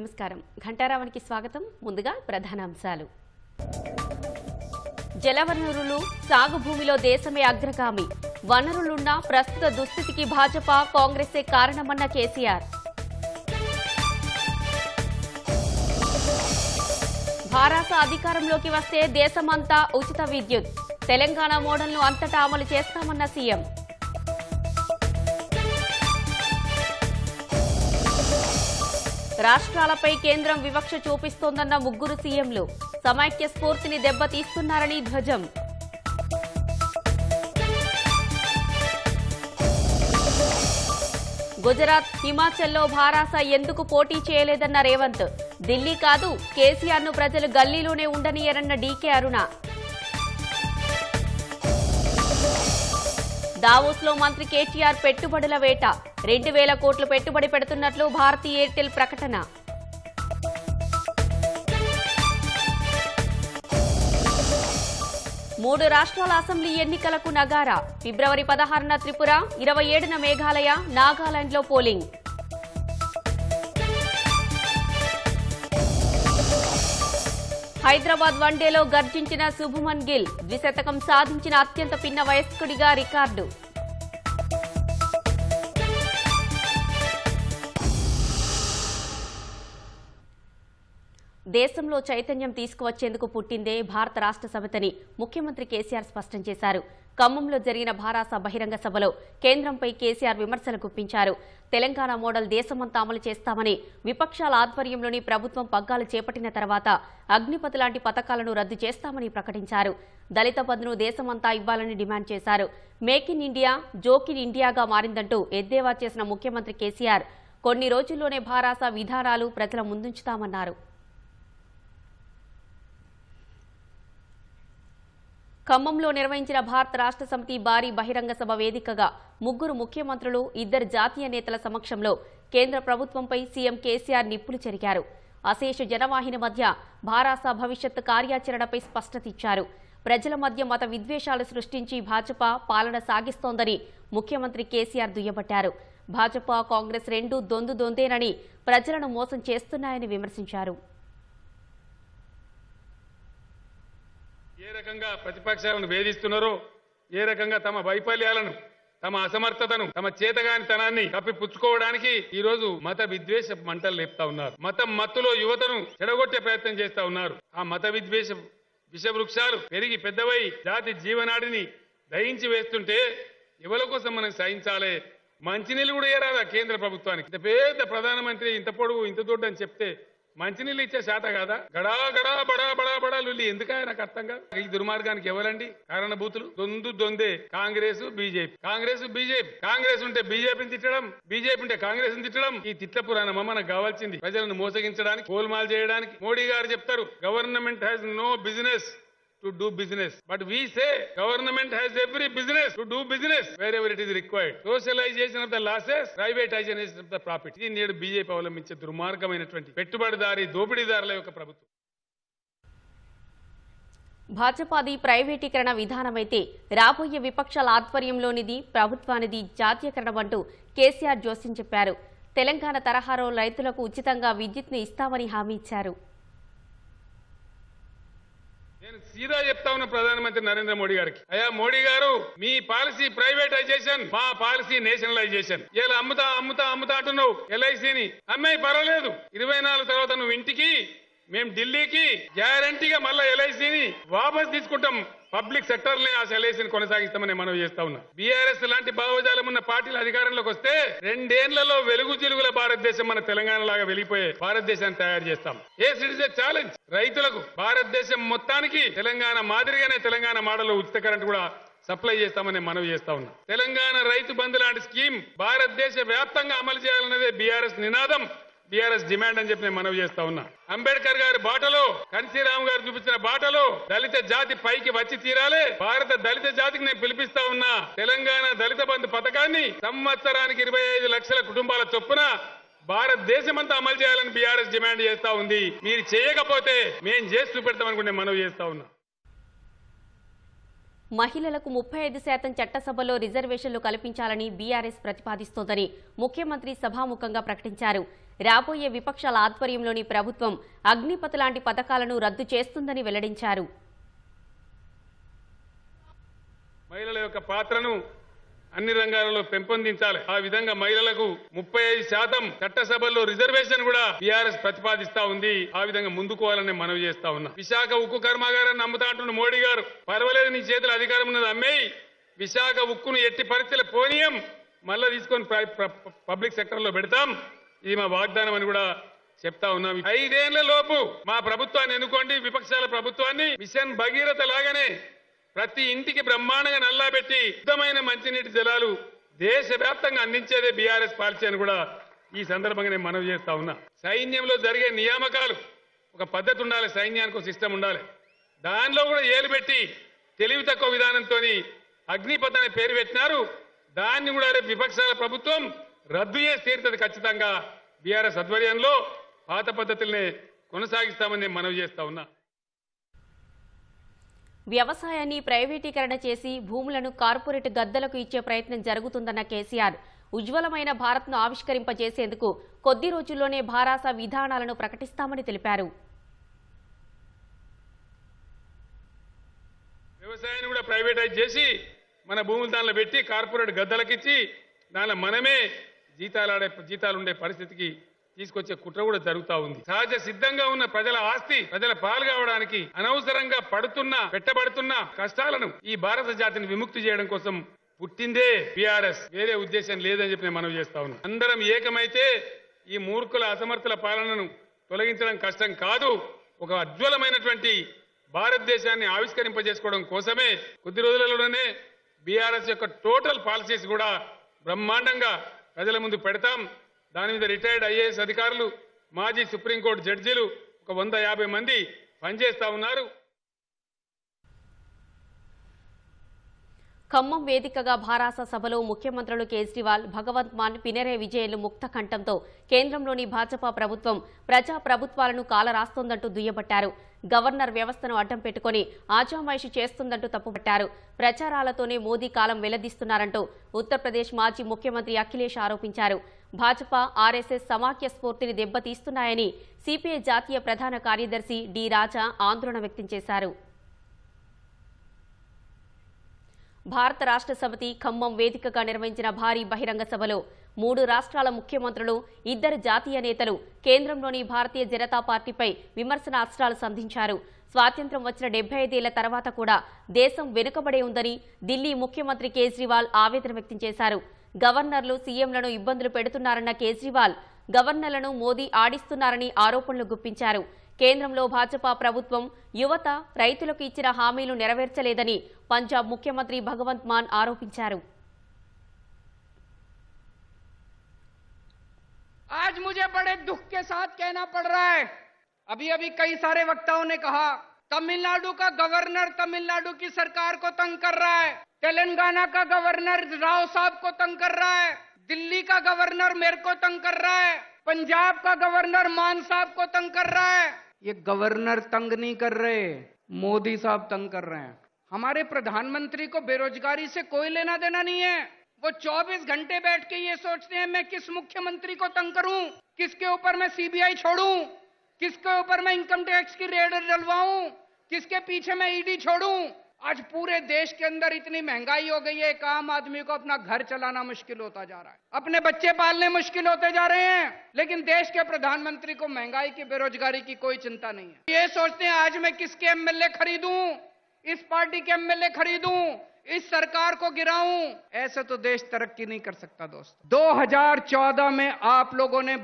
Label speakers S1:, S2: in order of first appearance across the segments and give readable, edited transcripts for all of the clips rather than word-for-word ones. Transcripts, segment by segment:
S1: నమస్కారం ఘంటారావానికి స్వాగతం ముందుగా ప్రధానాంశాలు జలవనరులు సాగు భూమిలో దేశమే అగ్రగామి వనరులున్న ప్రస్తుత దుస్థితికి భాజపా కాంగ్రెసే కారణమన్న కేసీఆర్ భారత అధికారంలోకి వస్తే దేశమంతా ఉచిత విద్యుత్ తెలంగాణ మోడల్ను అంతటా అమలు చేస్తామన్న సీఎం రాష్ట్రాలపై కేంద్రం వివక్ష చూపిస్తోందన్న ముగ్గురు సీఎంలు సమైక్య స్ఫూర్తిని దెబ్బతీస్తున్నారని ధ్వజం గుజరాత్ హిమాచల్లో భారాస ఎందుకు పోటీ చేయలేదన్న రేవంత్ ఢిల్లీ కాదు కేసీఆర్ను ప్రజలు గల్లీలోనే ఉండనియరన్న డీకే అరుణ దావోస్లో మంత్రి కేటీఆర్ పెట్టుబడుల వేట 2000 కోట్లు పెట్టుబడి పెడుతున్నట్లు భారతీ ఎయిర్టెల్ ప్రకటన మూడు రాష్ట్రాల అసెంబ్లీ ఎన్నికలకు నగారా ఫిబ్రవరి 16న త్రిపుర 27న మేఘాలయ నాగాలాండ్లో పోలింగ్ హైదరాబాద్ వన్డేలో గర్జించిన శుభమన్ గిల్ ద్విశతకం సాధించిన అత్యంత పిన్న వయస్కుడిగా రికార్డు దేశంలో చైతన్యం తీసుకువచ్చేందుకు పుట్టిందే భారత రాష్ట్ర సమితిని ముఖ్యమంత్రి కేసీఆర్ స్పష్టం చేశారు. ఖమ్మంలో జరిగిన భారాస బహిరంగ సభలో కేంద్రంపై కేసీఆర్ విమర్శలు గుప్పించారు. తెలంగాణ మోడల్ దేశమంతా అమలు చేస్తామని విపక్షాల ఆధ్వర్యంలోని ప్రభుత్వం పగ్గాలు చేపట్టిన తర్వాత అగ్నిపథ్ లాంటి పథకాలను రద్దు చేస్తామని ప్రకటించారు. దళిత బంధును దేశమంతా ఇవ్వాలని డిమాండ్ చేశారు. Make in India joke in ఇండియాగా మారిందంటూ ఎద్దేవా చేసిన ముఖ్యమంత్రి కేసీఆర్ కొన్ని రోజుల్లోనే భారాస విధానాలు ప్రజల ముందుంచుతామన్నారు. ఖమ్మంలో నిర్వహించిన భారత రాష్ట్ర సమితి భారీ బహిరంగ సభ వేదికగా ముగ్గురు ముఖ్యమంత్రులు 2 జాతీయ నేతల సమక్షంలో కేంద్ర ప్రభుత్వంపై సీఎం కేసీఆర్ నిప్పులు చెరిగారు. అశేష జనవాహిని మధ్య భారాస భవిష్యత్ కార్యాచరణపై స్పష్టత ఇచ్చారు. ప్రజల మధ్య మత విద్వేషాలు సృష్టించి భాజపా పాలన సాగిస్తోందని ముఖ్యమంత్రి కేసీఆర్ దుయ్యబట్టారు. భాజపా కాంగ్రెస్ రెండూ దొందేనని ప్రజలను మోసం చేస్తున్నాయని విమర్శించారు.
S2: ఏ రకంగా ప్రతిపక్షాలను వేధిస్తున్నారో, ఏ రకంగా తమ వైఫల్యాలను, తమ అసమర్థతను, తమ చేతగానితనాన్ని కప్పిపుచ్చుకోవడానికి ఈ రోజు మత విద్వేష మంటలు లేపుతా ఉన్నారు. మతం మత్తులో యువతను చెడగొట్టే ప్రయత్నం చేస్తా ఉన్నారు. ఆ మత విద్వేష విషవృక్షాలు పెరిగి పెద్దవై జాతి జీవనాడిని దహించి వేస్తుంటే ఎవరి కోసం మనం సహించాలి? మంచినీళ్ళు కూడా ఏరాదా కేంద్ర ప్రభుత్వానికి? ఇంత పెద్ద ప్రధానమంత్రి ఇంత పొడుగు ఇంత దొడ్డు అని చెప్తే మంచినీళ్ళు ఇచ్చే శాత కాదా? గడా గడా బడా బడా బడా లుల్లి ఎందుక నాకు అర్థం కాదు. ఈ దుర్మార్గానికి ఎవరండి కారణభూతులు? దొందే కాంగ్రెస్ బీజేపీ, కాంగ్రెస్ బీజేపీ. కాంగ్రెస్ ఉంటే బీజేపీని తిట్టడం, బీజేపీ ఉంటే కాంగ్రెస్ తిట్టడం. ఈ తిట్ల పురాణమా మనకు కావాల్సింది? ప్రజలను మోసగించడానికి, గోల్మాల్ చేయడానికి. మోడీ గారు చెప్తారు government has no business to do business, but we say government has every business to do business wherever it is required. Socialization of the losses, privatization of the profit. ఇది నేడు బీజేపీ అవలంబించే దుర్మార్గమైనటువంటి పెట్టుబడిదారి దోపిడీదారుల యొక్క ప్రభుత్వం.
S1: భాజపాది ప్రైవేటీకరణ విధానమైతే రాబోయే విపక్షాల ఆధ్వర్యంలోనిది ప్రభుత్వానిది జాతీయకరణం అంటూ కేసీఆర్ జోస్యం చెప్పారు. తెలంగాణ తరహాలో రైతులకు ఉచితంగా విద్యుత్ను ఇస్తామని హామీ ఇచ్చారు.
S2: నేను సీదా చెప్తా ఉన్న ప్రధానమంత్రి నరేంద్ర మోడీ గారికి, అయ్యా మోడీ గారు, మీ పాలసీ ప్రైవేటైజేషన్, మా పాలసీ నేషనలైజేషన్. ఇలా అమ్ముతా అంటున్నావు ఎల్ఐసిని. అమ్మాయి పర్వాలేదు, 24 తర్వాత నువ్వు ఇంటికి, మేము ఢిల్లీకి గ్యారంటీగా మళ్ళా ఎల్ఐసిని వాపస్ తీసుకుంటాం. పబ్లిక్ సెక్టర్ ని ఆ ఎల్ఐసిని కొనసాగిస్తామని మనం చేస్తా ఉన్నాం. బీఆర్ఎస్ లాంటి భావజాలం ఉన్న పార్టీలు అధికారంలోకి వస్తే 2 ఏళ్లలో వెలుగు జిలుగుల భారతదేశం మన తెలంగాణ లాగా వెలిగిపోయే భారతదేశాన్ని తయారు చేస్తాం. ఇట్ ఇస్ ఎ ఛాలెంజ్ రైతులకు. భారతదేశం మొత్తానికి తెలంగాణ మాదిరిగానే తెలంగాణ మోడల్లో ఉచిత కరెంట్ కూడా సప్లై చేస్తామని మనవి చేస్తా ఉన్నాం. తెలంగాణ రైతు బంధు లాంటి స్కీమ్ భారతదేశ వ్యాప్తంగా అమలు చేయాలన్నదే బీఆర్ఎస్ నినాదం, బీఆర్ఎస్ డిమాండ్ అని చెప్పి నేను మనవి చేస్తా ఉన్నా. అంబేద్కర్ గారి బాటలో, కన్సీరామ్ గారు చూపించిన బాటలో దళిత జాతి పైకి వచ్చి తీరాలి. భారత దళిత జాతికి నేను పిలిపిస్తా ఉన్నా. తెలంగాణ దళిత బంధు పథకాన్ని సంవత్సరానికి 25 లక్షల కుటుంబాల చొప్పున భారతదేశమంతా అమలు చేయాలని బీఆర్ఎస్ డిమాండ్ చేస్తా ఉంది. మీరు చేయకపోతే మేం చేసి చూపెడతామనుకుంటే మనవి చేస్తా ఉన్నా.
S1: మహిళలకు 35% చట్టసభలో రిజర్వేషన్లు కల్పించాలని బీఆర్ఎస్ ప్రతిపాదిస్తోందని ముఖ్యమంత్రి సభాముఖంగా ప్రకటించారు. రాబోయే విపక్షాల ఆధ్వర్యంలోని ప్రభుత్వం అగ్నిపథ్ లాంటి పథకాలను రద్దు చేస్తుందని వెల్లడించారు.
S2: మహిళల యొక్క పాత్రను అన్ని రంగాలలో పెంపొందించాలి. ఆ విధంగా మహిళలకు 35% చట్టసభల్లో రిజర్వేషన్ కూడా టీఆర్ఎస్ ప్రతిపాదిస్తా ఉంది. ఆ విధంగా ముందుకోవాలని మనవి చేస్తా ఉన్నా. విశాఖ ఉక్కు కర్మాగారాన్ని అమ్ముతా అంటున్న మోడీ గారు, పర్వాలేదు నీ చేతుల అధికారం ఉన్నది అమ్మేయి, విశాఖ ఉక్కును ఎట్టి పరిస్థితుల పోనీయం, మళ్ళా తీసుకొని పబ్లిక్ సెక్టర్ లో పెడతాం, ఇది మా వాగ్దానం అని కూడా చెప్తా ఉన్నాం. 5 ఏళ్ల లోపు మా ప్రభుత్వాన్ని ఎన్నుకోండి, విపక్షాల ప్రభుత్వాన్ని మిషన్ భగీరథ లాగానే ప్రతి ఇంటికి బ్రహ్మాండంగా నల్లా పెట్టి శుద్ధమైన మంచినీటి జలాలు దేశవ్యాప్తంగా అందించేదే బీఆర్ఎస్ పాలసీ అని కూడా ఈ సందర్భంగా నేను మనవి చేస్తా ఉన్నా. సైన్యంలో జరిగే నియామకాలు ఒక పద్ధతి ఉండాలి, సైన్యానికి ఒక సిస్టమ్ ఉండాలి. దానిలో కూడా ఏలు పెట్టి తెలివి తక్కువ విధానంతో అగ్నిపథ్ అనే పేరు పెట్టినారు. దాన్ని కూడా రేపు విపక్షాల ప్రభుత్వం రద్దు చేసి తీరుతుంది ఖచ్చితంగా. బీఆర్ఎస్ ఆధ్వర్యంలో పాత పద్ధతుల్ని కొనసాగిస్తామని నేను మనవి చేస్తా ఉన్నా.
S1: వ్యవసాయాన్ని ప్రైవేటీకరణ చేసి భూములను కార్పొరేట్ గద్దలకు ఇచ్చే ప్రయత్నం జరుగుతుందన్న కేసీఆర్ ఉజ్వలమైన భారత్ను ఆవిష్కరింపజేసేందుకు కొద్ది రోజుల్లోనే భారాస విధానాలను ప్రకటిస్తామని తెలిపారు.
S2: వ్యవసాయాన్ని కూడా ప్రైవేటైజ్ చేసి మన భూములు దానిలో పెట్టి కార్పొరేట్ గద్దలకిచ్చి దానిలో మనమే జీతాలుండే పరిస్థితికి తీసుకొచ్చే కుట్ర కూడా జరుగుతా ఉంది. సహజ సిద్ధంగా ఉన్న ప్రజల ఆస్తి ప్రజల పాలు కావడానికి అనవసరంగా పెట్టబడుతున్న కష్టాలను ఈ భారత జాతిని విముక్తి చేయడం కోసం పుట్టిందే బీఆర్ఎస్, వేరే ఉద్దేశం లేదని చెప్పి నేను మనవి చేస్తా ఉన్నాను. అందరం ఏకమైతే ఈ మూర్ఖుల అసమర్థుల పాలనను తొలగించడం కష్టం కాదు. ఒక ఉజ్వలమైనటువంటి భారతదేశాన్ని ఆవిష్కరింపజేసుకోవడం కోసమే కొద్ది రోజులలోనే బీఆర్ఎస్ యొక్క టోటల్ పాలసీస్ కూడా బ్రహ్మాండంగా ప్రజల ముందు పెడతాం. దాని మీద రిటైర్డ్ ఐఏఎస్ అధికారులు, మాజీ సుప్రీంకోర్టు జడ్జీలు ఒక 150 మంది పనిచేస్తా ఉన్నారు.
S1: ఖమ్మం వేదికగా భారాస సభలో ముఖ్యమంత్రులు కేజ్రీవాల్, భగవంత్ మాన్, పినరయ్ విజయన్లు ముక్త కంఠంతో కేంద్రంలోని భాజపా ప్రభుత్వం ప్రజా ప్రభుత్వాలను కాలరాస్తోందంటూ దుయ్యబట్టారు. గవర్నర్ వ్యవస్థను అడ్డం పెట్టుకుని ఆజామాయిషీ చేస్తుందంటూ తప్పుపట్టారు. ప్రచారాలతోనే మోదీ కాలం వెల్లదీస్తున్నారంటూ ఉత్తరప్రదేశ్ మాజీ ముఖ్యమంత్రి అఖిలేష్ ఆరోపించారు. భాజపా, ఆర్ఎస్ఎస్ సమాఖ్య స్ఫూర్తిని దెబ్బతీస్తున్నాయని సిపిఐ జాతీయ ప్రధాన కార్యదర్శి డి రాజా ఆందోళన వ్యక్తం చేశారు. భారత రాష్ట్ర సమితి ఖమ్మం వేదికగా నిర్వహించిన భారీ బహిరంగ సభలో 3 రాష్ట్రాల ముఖ్యమంత్రులు, 2 జాతీయ నేతలు కేంద్రంలోని భారతీయ జనతా పార్టీపై విమర్శనాస్త్రాలు సంధించారు. స్వాతంత్ర్యం వచ్చిన 75 ఏళ్ల తర్వాత కూడా దేశం వెనుకబడే ఉందని ఢిల్లీ ముఖ్యమంత్రి కేజ్రీవాల్ ఆవేదన వ్యక్తం చేశారు. గవర్నర్లు, సీఎంలను ఇబ్బందులు పెడుతున్నారన్న కేజ్రీవాల్ గవర్నర్లను మోదీ ఆడిస్తున్నారని ఆరోపణలు గుప్పించారు. కేంద్రంలో భాజపా ప్రభుత్వం యువత, రైతులకు ఇచ్చిన హామీలు నెరవేర్చలేదని పంజాబ్ ముఖ్యమంత్రి భగవంత్ మాన్ ఆరోపించారు.
S3: आज मुझे बड़े दुख के साथ कहना पड़ रहा है, अभी कई सारे वक्ताओं ने कहा तमिलनाडु का गवर्नर तमिलनाडु की सरकार को तंग कर रहा है, तेलंगाना का गवर्नर राव साहब को तंग कर रहा है, दिल्ली का गवर्नर मेरे को तंग कर रहा है, पंजाब का गवर्नर मान साहब को तंग कर रहा है। ये गवर्नर तंग नहीं कर रहे, मोदी साहब तंग कर रहे हैं। हमारे प्रधानमंत्री को बेरोजगारी से कोई लेना देना नहीं है। वो 24 घंटे बैठ के ये सोचते हैं मैं किस मुख्यमंत्री को तंग करूं, किसके ऊपर मैं सीबीआई छोड़ूं, किसके ऊपर मैं इनकम टैक्स की रेड डलवाऊं, किसके पीछे मैं ईडी छोड़ूं। आज पूरे देश के अंदर इतनी महंगाई हो गई है, एक आम आदमी को अपना घर चलाना मुश्किल होता जा रहा है, अपने बच्चे पालने मुश्किल होते जा रहे हैं, लेकिन देश के प्रधानमंत्री को महंगाई की, बेरोजगारी की कोई चिंता नहीं है। ये सोचते हैं आज मैं किसके एमएलए खरीदूं, इस पार्टी के एमएलए खरीदूं, इस सरकार को गिराऊं। ऐसे तो देश तरक्की नहीं कर सकता दोस्तों। 2014 में आप लोगों ने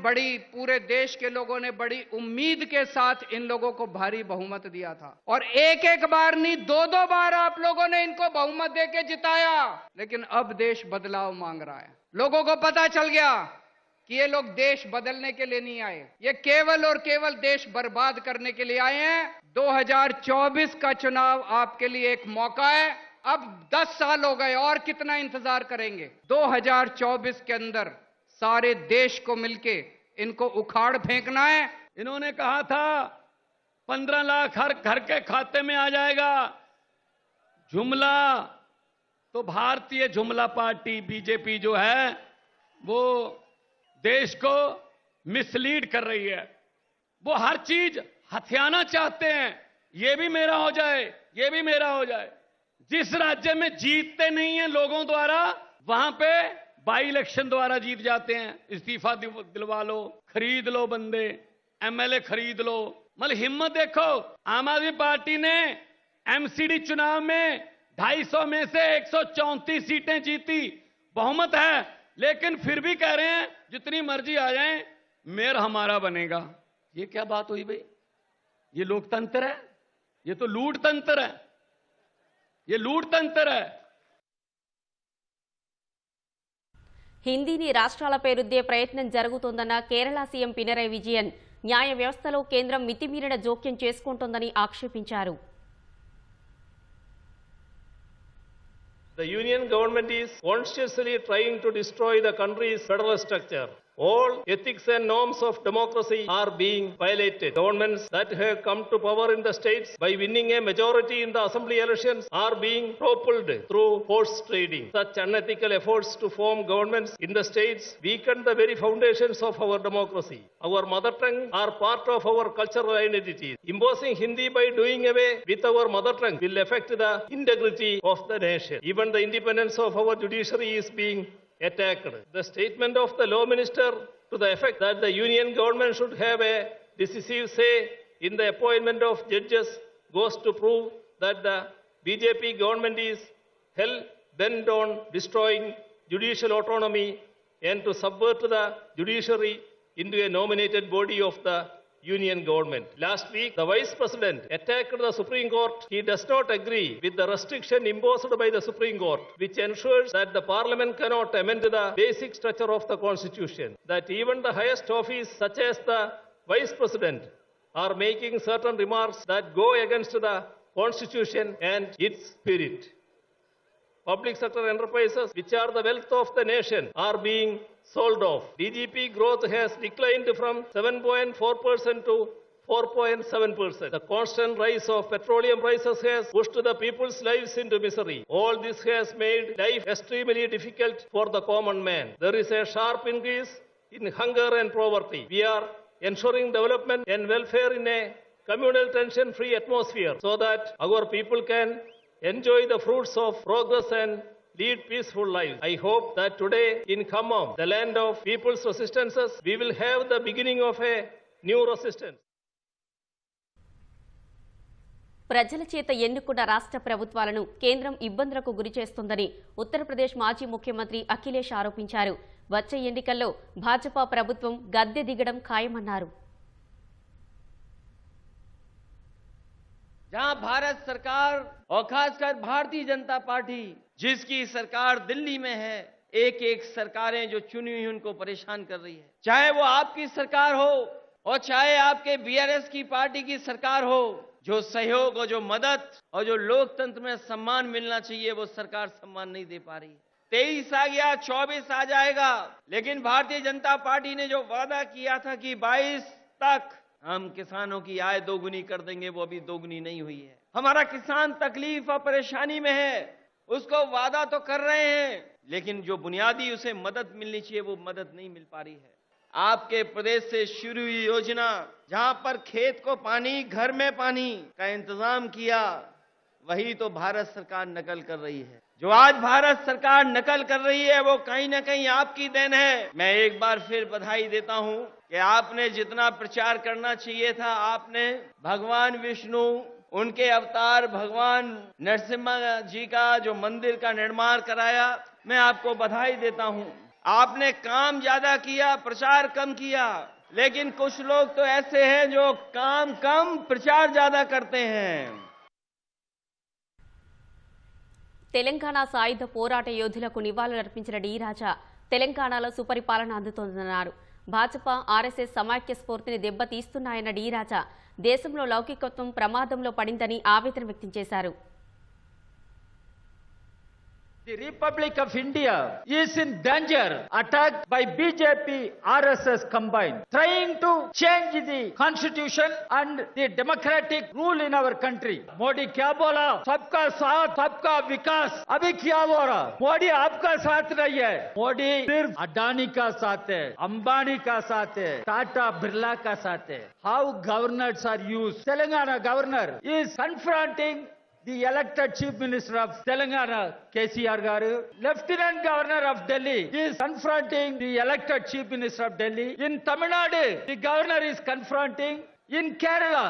S3: पूरे देश के लोगों ने बड़ी उम्मीद के साथ इन लोगों को भारी बहुमत दिया था, और एक बार नहीं 2 बार आप लोगों ने इनको बहुमत देके जिताया। लेकिन अब देश बदलाव मांग रहा है। लोगों को पता चल गया कि ये लोग देश बदलने के लिए नहीं आए, ये केवल और केवल देश बर्बाद करने के लिए आए हैं। 2024 का चुनाव आपके लिए एक मौका है। अब 10 साल हो गए, और कितना इंतजार करेंगे। 2024 के अंदर सारे देश को मिलके इनको उखाड़ फेंकना है।
S4: इन्होंने कहा था 15 लाख हर घर के खाते में आ जाएगा। जुमला तो भारतीय जुमला पार्टी बीजेपी जो है वो देश को मिसलीड कर रही है। वो हर चीज हथियाना चाहते हैं, ये भी मेरा हो जाए, ये भी मेरा हो जाए। जिस राज्य में जीतते नहीं है लोगों द्वारा, वहां पे बाई इलेक्शन द्वारा जीत जाते हैं। इस्तीफा दिलवा लो, खरीद लो बंदे, एमएलए खरीद लो। मतलब हिम्मत देखो, आम आदमी पार्टी ने एमसीडी चुनाव में 250 में से 134 सीटें जीती, बहुमत है, लेकिन फिर भी कह रहे हैं जितनी मर्जी आ जाए, मेयर हमारा बनेगा। ये क्या बात हुई भाई? ये लोकतंत्र है? ये तो लूट तंत्र है, ये लूट तंत्र है।
S1: హిందీని రాష్ట్రాలపై రుద్దే ప్రయత్నం జరుగుతోందన్న కేరళ సీఎం పినరై విజయన్ న్యాయ వ్యవస్థలో కేంద్రం మితిమీరిన జోక్యం చేసుకుంటోందని ఆక్షేపించారు.
S5: The union government is consciously trying to destroy the country's federal structure. All ethics and norms of democracy are being violated. Governments that have come to power in the states by winning a majority in the assembly elections are being toppled through horse trading. Such unethical efforts to form governments in the states weaken the very foundations of our democracy. Our mother tongue are part of our cultural identity. Imposing Hindi by doing away with our mother tongue will affect the integrity of the nation. Even the independence of our judiciary is being attacked. The statement of the law minister to the effect that the union government should have a decisive say in the appointment of judges goes to prove that the BJP government is hell bent on destroying judicial autonomy and to subvert the judiciary into a nominated body of the union government. Last week, the Vice President attacked the Supreme Court. He does not agree with the restriction imposed by the Supreme Court, which ensures that the Parliament cannot amend the basic structure of the Constitution. That even the highest office, such as the Vice President, are making certain remarks that go against the Constitution and its spirit. Public sector enterprises, which are the wealth of the nation, are being sold off. GDP growth has declined from 7.4% to 4.7%. The constant rise of petroleum prices has pushed the people's lives into misery. All this has made life extremely difficult for the common man. There is a sharp increase in hunger and poverty. We are ensuring development and welfare in a communal tension-free atmosphere so that our people can enjoy the fruits of progress and lead peaceful lives. I hope that today in Khammam, the land of people's resistances, we will have the beginning of a new resistance.
S1: ప్రజల చేత ఎన్నుకున్న రాష్ట్ర ప్రభుత్వాలను కేంద్రం ఇబ్బందులకు గురిచేస్తోందని ఉత్తరప్రదేశ్ మాజీ ముఖ్యమంత్రి అఖిలేష్ ఆరోపించారు. వచ్చే ఎన్నికల్లో భాజపా ప్రభుత్వం గద్దె దిగడం ఖాయమన్నారు.
S6: जहां भारत सरकार और खासकर भारतीय जनता पार्टी जिसकी सरकार दिल्ली में है, एक एक सरकारें जो चुनी हुई उनको परेशान कर रही है, चाहे वो आपकी सरकार हो और चाहे आपके बीआरएस की पार्टी की सरकार हो, जो सहयोग और जो मदद और जो लोकतंत्र में सम्मान मिलना चाहिए वो सरकार सम्मान नहीं दे पा रही। 23 आ गया, 24 आ जाएगा, लेकिन भारतीय जनता पार्टी ने जो वादा किया था कि 22 तक हम किसानों की आय दोगुनी कर देंगे, वो अभी दोगुनी नहीं हुई है। हमारा किसान तकलीफ और परेशानी में है, उसको वादा तो कर रहे हैं, लेकिन जो बुनियादी उसे मदद मिलनी चाहिए वो मदद नहीं मिल पा रही है। आपके प्रदेश से शुरू हुई योजना जहां पर खेत को पानी, घर में पानी का इंतजाम किया, वही तो भारत सरकार नकल कर रही है। जो आज भारत सरकार नकल कर रही है वो कहीं ना कहीं आपकी देन है। मैं एक बार फिर बधाई देता हूं कि आपने जितना प्रचार करना चाहिए था, आपने भगवान विष्णु, उनके अवतार भगवान नरसिम्हा जी का जो मंदिर का निर्माण कराया, मैं आपको बधाई देता हूं। आपने काम ज्यादा किया, प्रचार कम किया, लेकिन कुछ लोग तो ऐसे हैं जो काम कम प्रचार ज्यादा करते हैं।
S1: తెలంగాణ సాయుధ పోరాట యోధులకు నివాళులర్పించిన డి రాజా తెలంగాణలో సుపరిపాలన అందుతోందన్నారు. భాజపా ఆర్ఎస్ఎస్ సమాఖ్య స్ఫూర్తిని దెబ్బతీస్తున్నాయన్న డి రాజా దేశంలో లౌకికత్వం ప్రమాదంలో పడిందని ఆవేదన వ్యక్తం చేశారు.
S7: The Republic of India is in danger, attacked by BJP, RSS combined, trying to change the constitution and the democratic rule in our country. Modi क्या बोला? सबका साथ, सबका विकास. अभी क्या हो रहा? मोदी आपका साथ नहीं है. मोदी सिर्फ अडानी का साथ है, अंबानी का साथ है, टाटा बिरला का साथ है. How governors are used? Telangana governor is confronting the elected Chief Minister of Telangana, KCR Garu. Lieutenant Governor of Delhi is confronting the elected Chief Minister of Delhi. In Tamil Nadu, the governor is confronting. In Kerala,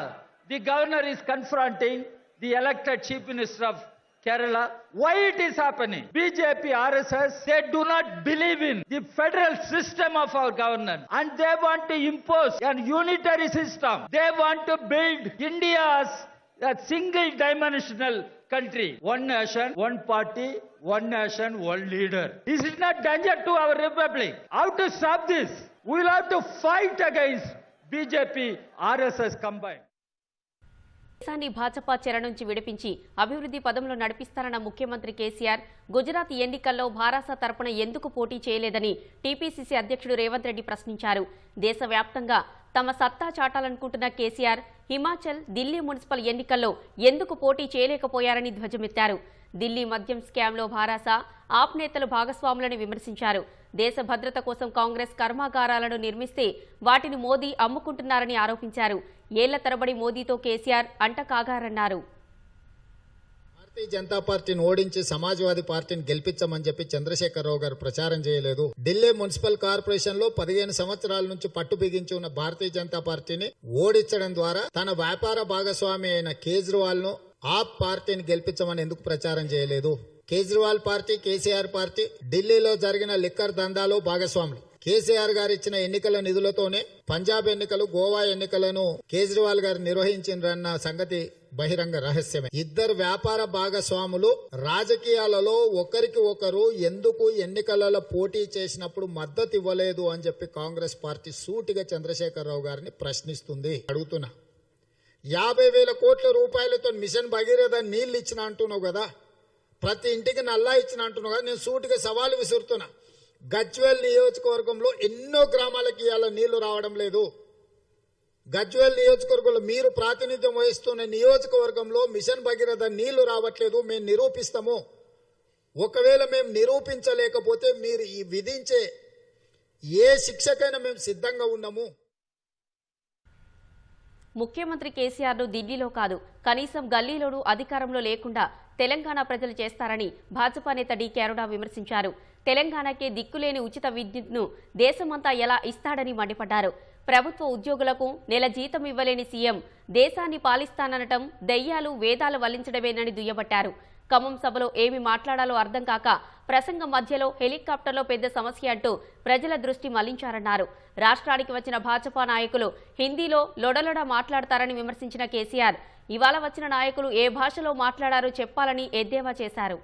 S7: the governor is confronting the elected Chief Minister of Kerala. Why it is happening? BJP, RSS, they do not believe in the federal system of our governance and they want to impose a unitary system. They want to build India's a single dimensional country. One nation, one party, one nation, one leader. This is not danger to our republic. How to stop this? We will have to fight against BJP, RSS combined.
S1: దేశాన్ని భాజపా చెర నుంచి విడిపించి అభివృద్ధి పదంలో నడిపిస్తారన్న ముఖ్యమంత్రి కేసీఆర్ గుజరాత్ ఎన్నికల్లో భారాస తరపున ఎందుకు పోటీ చేయలేదని టీపీసీసీ అధ్యక్షుడు రేవంత్ రెడ్డి ప్రశ్నించారు. దేశవ్యాప్తంగా తమ సత్తా చాటాలనుకుంటున్న కేసీఆర్ హిమాచల్, ఢిల్లీ మున్సిపల్ ఎన్నికల్లో ఎందుకు పోటీ చేయలేకపోయారని ధ్వజమెత్తారు. ఢిల్లీ మద్యం స్కామ్లో భారాస, ఆప్ నేతలు భాగస్వాములను విమర్శించారు. దేశ భద్రత కోసం కాంగ్రెస్ కర్మాగారాలను నిర్మిస్తే వాటిని మోదీ అమ్ముకుంటున్నారని ఆరోపించారు. ఏళ్ల తరబడి మోదీతో కేసీఆర్ అంటకాగారన్నారు.
S8: భారతీయ జనతా పార్టీని ఓడించి సమాజ్వాదీ పార్టీని గెలిపించమని చెప్పి చంద్రశేఖరరావు గారు ప్రచారం చేయలేదు. ఢిల్లీ మున్సిపల్ కార్పొరేషన్ లో 15 సంవత్సరాల నుంచి పట్టు బిగించి ఉన్న భారతీయ జనతా పార్టీని ఓడించడం ద్వారా తన వ్యాపార భాగస్వామి అయిన కేజ్రీవాల్ ను ఆప్ పార్టీని గెలిపించమని ఎందుకు ప్రచారం చేయలేదు? కేజ్రీవాల్ పార్టీ, కేసీఆర్ పార్టీ ఢిల్లీలో జరిగిన లిక్కర్ దందాలో భాగస్వాములు. కేసీఆర్ గారు ఇచ్చిన ఎన్నికల నిధులతోనే పంజాబ్ ఎన్నికలు, గోవా ఎన్నికలను కేజ్రీవాల్ గారు నిర్వహించారన్న సంగతి బహిరంగ రహస్యమే. ఇద్దరు వ్యాపార భాగస్వాములు రాజకీయాలలో ఒకరికి ఒకరు ఎందుకు ఎన్నికలలో పోటీ చేసినప్పుడు మద్దతు ఇవ్వలేదు అని చెప్పి కాంగ్రెస్ పార్టీ సూటిగా చంద్రశేఖరరావు గారిని ప్రశ్నిస్తుంది. అడుగుతున్నా, 50,000 కోట్ల రూపాయలతో మిషన్ భగీరథ నీళ్లు ఇచ్చిన అంటున్నావు కదా, ప్రతి ఇంటికి నల్లా ఇచ్చిన అంటున్నావు కదా. నేను సూటిగా సవాలు విసురుతున్నా. గజ్వేల్ నియోజకవర్గంలో ఎన్నో గ్రామాలకి ఇవాళ నీళ్లు రావడం లేదు. గజ్వేల్ నియోజకవర్గంలో మీరు ప్రాతినిధ్యం వహిస్తున్న నియోజకవర్గంలో మిషన్ భగీరథ నీళ్లు రావట్లేదు. మేము నిరూపిస్తాము. ఒకవేళ మేము నిరూపించలేకపోతే మీరు ఈ విధించే ఏ శిక్షకైనా మేము సిద్ధంగా ఉన్నాము.
S1: ముఖ్యమంత్రి కేసీఆర్ను ఢిల్లీలో కాదు, కనీసం గల్లీలోనూ అధికారంలో లేకుండా తెలంగాణ ప్రజలు చేస్తారని భాజపా నేత డీకే అరుణ విమర్శించారు. తెలంగాణకే దిక్కులేని ఉచిత విద్యుత్ను దేశమంతా ఎలా ఇస్తాడని మండిపడ్డారు. ప్రభుత్వ ఉద్యోగులకు నెల జీతం ఇవ్వలేని సీఎం దేశాన్ని పాలిస్తాననటం దెయ్యాలు వేదాలు వల్లించడమేనని దుయ్యబట్టారు. ఖమ్మం సభలో ఏమి మాట్లాడాలో అర్థం కాక ప్రసంగం మధ్యలో హెలికాప్టర్లో పెద్ద సమస్య అంటూ ప్రజల దృష్టి మళ్లించారన్నారు. రాష్ట్రానికి వచ్చిన భాజపా నాయకులు హిందీలో లొడలొడ మాట్లాడతారని విమర్శించిన కేసీఆర్ ఇవాళ వచ్చిన నాయకులు ఏ భాషలో మాట్లాడారో చెప్పాలని ఎద్దేవా చేశారు.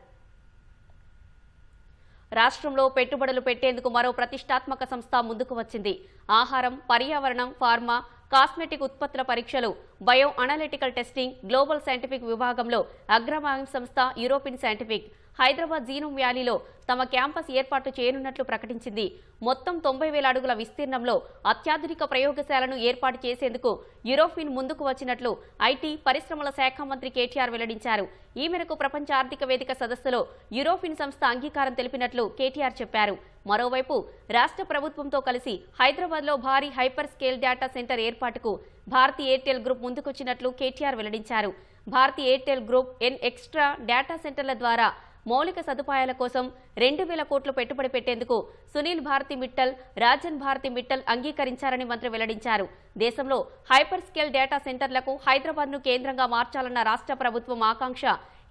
S1: రాష్ట్రంలో పెట్టుబడులు పెట్టేందుకు మరో ప్రతిష్టాత్మక సంస్థ ముందుకు వచ్చింది. ఆహారం, పర్యావరణం, ఫార్మా, కాస్మెటిక్ ఉత్పత్తుల పరీక్షలు, bio analytical testing, global scientific విభాగంలో అగ్రభాగం సంస్థ యూరోపియన్ సైంటిఫిక్ హైదరాబాద్ జీనోమ్ వ్యాలీలో తమ క్యాంపస్ ఏర్పాటు చేయనున్నట్లు ప్రకటించింది. మొత్తం 90,000 అడుగుల విస్తీర్ణంలో అత్యాధునిక ప్రయోగశాలను ఏర్పాటు చేసేందుకు యూరోపియన్ ముందుకు వచ్చినట్లు ఐటీ, పరిశ్రమల శాఖ మంత్రి కేటీఆర్ వెల్లడించారు. ఈ మేరకు ప్రపంచ ఆర్థిక వేదిక సదస్సులో యూరోపియన్ సంస్థ అంగీకారం తెలిపినట్లు కేటీఆర్ చెప్పారు. మరోవైపు రాష్ట్ర ప్రభుత్వంతో కలిసి హైదరాబాద్లో భారీ హైపర్ స్కేల్ డేటా సెంటర్ ఏర్పాటుకు భారతీ ఎయిర్టెల్ గ్రూప్ ముందుకొచ్చినట్లు కేటీఆర్ వెల్లడించారు. Bharti Airtel group extra data సెంటర్ల ద్వారా మౌలిక సదుపాయాల కోసం 2,000 కోట్లు పెట్టుబడి పెట్టేందుకు సునీల్ భారతి మిట్టల్, రాజన్ భారతి మిట్టల్ అంగీకరించారని మంత్రి వెల్లడించారు. దేశంలో హైపర్ స్కేల్ డేటా సెంటర్లకు హైదరాబాద్ను కేంద్రంగా మార్చాలన్న రాష్ట్ర ప్రభుత్వం ఆకాంక్ష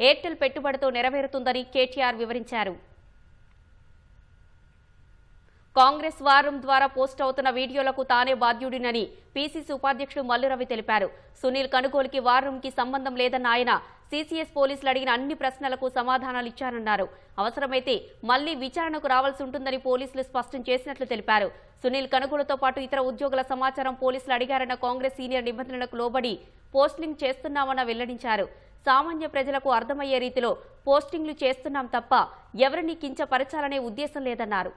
S1: ఎయిర్టెల్ పెట్టుబడితో నెరవేరుతుందని కేటీఆర్ వివరించారు. కాంగ్రెస్ వారం ద్వారా పోస్ట్ అవుతున్న వీడియోలకు తానే బాధ్యుడినని పీసీసీ ఉపాధ్యక్షుడు మల్లు రవి తెలిపారు. సునీల్ కొనుగోలుకి వారంకి సంబంధం లేదన్న ఆయన సీసీఎస్ పోలీసులు అడిగిన అన్ని ప్రశ్నలకు సమాధానాలు ఇచ్చారన్నారు. అవసరమైతే మళ్లీ విచారణకు రావాల్సి ఉంటుందని పోలీసులు స్పష్టం చేసినట్లు తెలిపారు. సునీల్ కొనుగోలుతో పాటు ఇతర ఉద్యోగుల సమాచారం పోలీసులు అడిగారన్న కాంగ్రెస్ సీనియర్ నిబంధనలకు లోబడి పోస్టింగ్ చేస్తున్నామన్న వెల్లడించారు. సామాన్య ప్రజలకు అర్థమయ్యే రీతిలో పోస్టింగ్లు చేస్తున్నాం తప్ప ఎవరిని కించపరచాలనే ఉద్దేశం లేదన్నారు.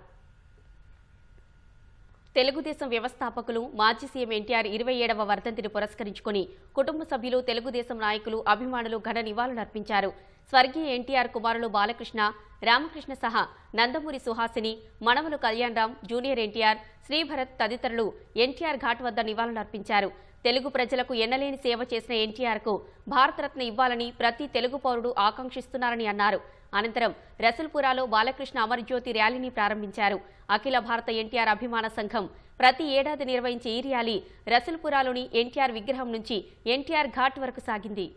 S1: తెలుగుదేశం వ్యవస్థాపకులు మాజీ సీఎం ఎన్టీఆర్ 27వ వర్ధంతిని పురస్కరించుకుని కుటుంబ సభ్యులు, తెలుగుదేశం నాయకులు, అభిమానులు ఘన నివాళులర్పించారు. స్వర్గీయ ఎన్టీఆర్ కుమారులు బాలకృష్ణ, రామకృష్ణ సహా నందమూరి సుహాసిని, మనవలు కళ్యాణరామ్, జూనియర్ ఎన్టీఆర్, శ్రీభరత్ తదితరులు ఎన్టీఆర్ ఘాట్ వద్ద నివాళులర్పించారు. తెలుగు ప్రజలకు ఎన్నలేని సేవ చేసిన ఎన్టీఆర్కు భారతరత్న ఇవ్వాలని ప్రతి తెలుగు పౌరుడు ఆకాంక్షిస్తున్నారని అన్నారు. అనంతరం రసూల్పురాలో బాలకృష్ణ అమరజ్యోతి ర్యాలీని ప్రారంభించారు. అఖిల భారత ఎన్టీఆర్ అభిమాన సంఘం ప్రతి ఏడాది నిర్వహించే ఈ ర్యాలీ రసూల్పురాలోని ఎన్టీఆర్ విగ్రహం నుంచి ఎన్టీఆర్ ఘాట్ వరకు సాగింది.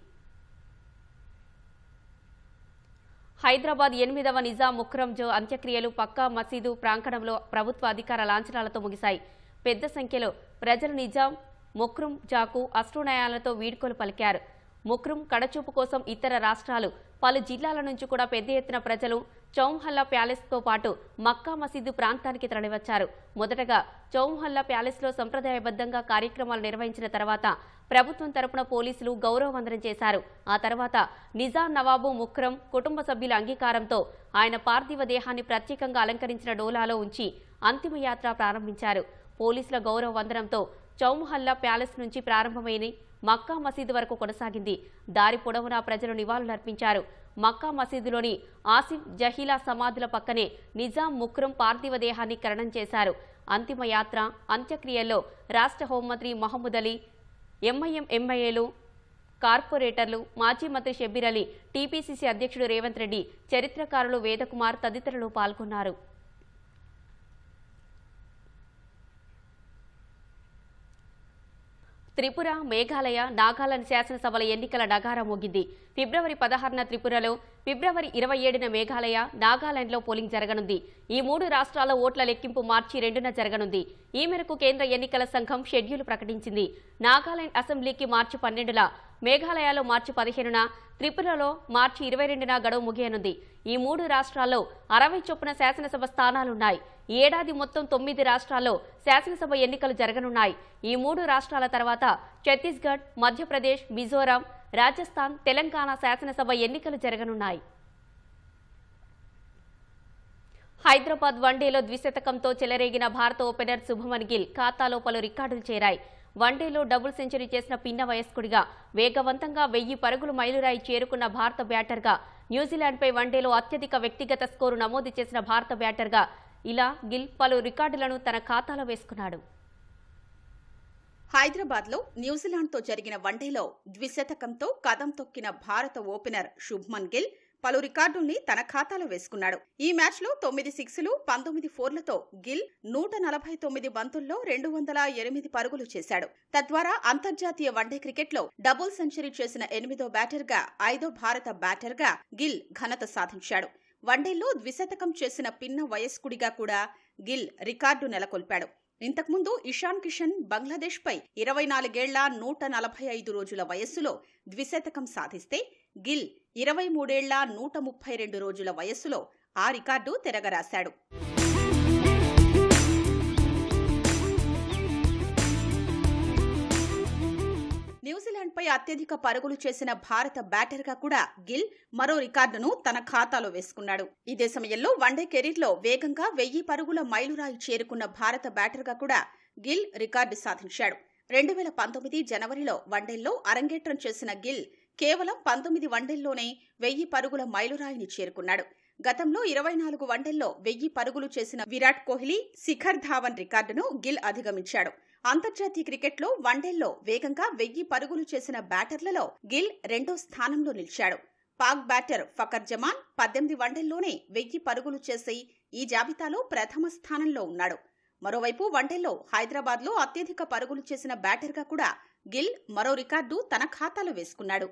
S1: హైదరాబాద్ 8వ నిజాం ముక్రం జో అంత్యక్రియలు పక్కా మసీదు ప్రాంగణంలో ప్రభుత్వ అధికార లాంఛనాలతో ముగిశాయి. పెద్ద సంఖ్యలో ప్రజలు నిజాం ముక్రం జాకు అశ్రునయాలతో వీడ్కోలు పలికారు. ముక్రం కడచూపు కోసం ఇతర రాష్ట్రాలు, పలు జిల్లాల నుంచి కూడా పెద్ద ఎత్తున ప్రజలు చౌంహల్లా ప్యాలెస్తో పాటు మక్కా మసీదు ప్రాంతానికి తరలివచ్చారు. మొదటగా చౌంహల్లా ప్యాలెస్లో సంప్రదాయబద్ధంగా కార్యక్రమాలు నిర్వహించిన తర్వాత ప్రభుత్వం తరపున పోలీసులు గౌరవ వందనం చేశారు. ఆ తర్వాత నిజాం నవాబు ముక్రం కుటుంబ సభ్యుల అంగీకారంతో ఆయన పార్థివ దేహాన్ని ప్రత్యేకంగా అలంకరించిన డోలాలో ఉంచి అంతిమయాత్ర ప్రారంభించారు. పోలీసుల గౌరవ వందనంతో చౌంహల్లా ప్యాలెస్ నుంచి ప్రారంభమైన మక్కా మసీదు వరకు కొనసాగింది. దారి పొడవునా ప్రజలు నివాళులర్పించారు. మక్కా మసీదులోని ఆసిఫ్ జహీలా సమాధుల పక్కనే నిజాం ముక్రం పార్థివ దేహాన్ని ఖననం చేశారు. అంతిమ యాత్ర అంత్యక్రియల్లో రాష్ట్ర హోంమంత్రి మహమూద్ అలీ, ఎంఐఎం ఎమ్మెల్యేలు, కార్పొరేటర్లు, మాజీ మంత్రి షబ్బీర్ అలీ, టీపీసీసీ అధ్యక్షుడు రేవంత్ రెడ్డి, చరిత్రకారులు వేదకుమార్ తదితరులు పాల్గొన్నారు. త్రిపుర, మేఘాలయ, నాగాలాండ్ శాసనసభల ఎన్నికల నగారా మోగింది. ఫిబ్రవరి 16న త్రిపురలో, ఫిబ్రవరి 27న మేఘాలయ, నాగాలాండ్లో పోలింగ్ జరగనుంది. ఈ 3 రాష్ట్రాల ఓట్ల లెక్కింపు మార్చి 2న జరగనుంది. ఈ మేరకు కేంద్ర ఎన్నికల సంఘం షెడ్యూల్ ప్రకటించింది. నాగాలాండ్ అసెంబ్లీకి మార్చి 12న, మేఘాలయలో మార్చి 15న, త్రిపురలో మార్చి 22న గడువు ముగియనుంది. ఈ 3 రాష్ట్రాల్లో 60 చొప్పున శాసనసభ స్థానాలున్నాయి. ఈ ఏడాది మొత్తం 9 రాష్ట్రాల్లో శాసనసభ ఎన్నికలు జరగనున్నాయి. ఈ 3 రాష్ట్రాల తర్వాత ఛత్తీస్గఢ్, మధ్యప్రదేశ్, మిజోరాం, రాజస్థాన్, తెలంగాణ శాసనసభ ఎన్నికలు జరగనున్నాయి. హైదరాబాద్ వన్డేలో ద్విశతకంతో చెలరేగిన భారత ఓపెనర్ శుభమన్ గిల్ ఖాతాలో పలు రికార్డులు చేరాయి. వన్డేలో డబుల్ సెంచరీ చేసిన పిన్న వయస్కుడిగా వేగవంతంగా 1000 పరుగులు మైలురాయి చేరుకున్న భారత బ్యాటర్గా, న్యూజిలాండ్పై వన్డేలో అత్యధిక వ్యక్తిగత స్కోరు నమోదు చేసిన భారత బ్యాటర్గా ఇలా గిల్ పలు రికార్డులను తన ఖాతాలో వేసుకున్నాడు.
S9: హైదరాబాద్లో న్యూజిలాండ్తో జరిగిన వన్డేలో ద్విశతకంతో కదం తొక్కిన భారత ఓపెనర్ శుభ్మన్ గిల్ పలు రికార్డుల్ని తన ఖాతాలో వేసుకున్నాడు. ఈ మ్యాచ్లో 9 సిక్స్లు, 19 ఫోర్లతో గిల్ 149 బంతుల్లో 208 పరుగులు చేశాడు. తద్వారా అంతర్జాతీయ వన్డే క్రికెట్లో డబుల్ సెంచరీ చేసిన 8వ బ్యాటర్గా, 5వ భారత బ్యాటర్గా గిల్ ఘనత సాధించాడు. వన్డేల్లో ద్విశతకం చేసిన పిన్న వయస్కుడిగా కూడా గిల్ రికార్డు నెలకొల్పాడు. ఇంతకుముందు ఇషాన్ కిషన్ బంగ్లాదేశ్పై 24 ఏళ్ల 145 రోజుల వయస్సులో ద్విశతకం సాధిస్తే, గిల్ 23 ఏళ్ల 132 రోజుల వయస్సులో ఆ రికార్డు తిరగరాశాడు. న్యూజిలాండ్పై అత్యధిక పరుగులు చేసిన భారత బ్యాటర్గా కూడా గిల్ మరో రికార్డును తన ఖాతాలో వేసుకున్నాడు. ఇదే సమయంలో వన్డే కెరీర్లో వేగంగా 1000 పరుగుల మైలురాయి చేరుకున్న భారత బ్యాటర్గా కూడా గిల్ రికార్డు సాధించాడు. 2019 జనవరిలో వన్డేల్లో అరంగేట్రం చేసిన గిల్ కేవలం 19 వన్డేల్లోనే 1000 పరుగుల మైలురాయిని చేరుకున్నాడు. గతంలో 24 వన్డేల్లో 1000 పరుగులు చేసిన విరాట్ కోహ్లీ, శిఖర్ ధావన్ రికార్డును గిల్ అధిగమించాడు. అంతర్జాతీయ క్రికెట్లో వన్డేల్లో వేగంగా 1000 పరుగులు చేసిన బ్యాటర్లలో గిల్ 2వ స్థానంలో నిలిచాడు. పాక్ బ్యాటర్ ఫకర్ జమాన్ 18 వన్డేల్లోనే 1000 పరుగులు చేసి ఈ జాబితాలో ప్రథమ స్థానంలో ఉన్నాడు. మరోవైపు వన్డేల్లో హైదరాబాద్లో అత్యధిక పరుగులు చేసిన బ్యాటర్గా కూడా గిల్ మరో రికార్డు తన ఖాతాలో వేసుకున్నాడు.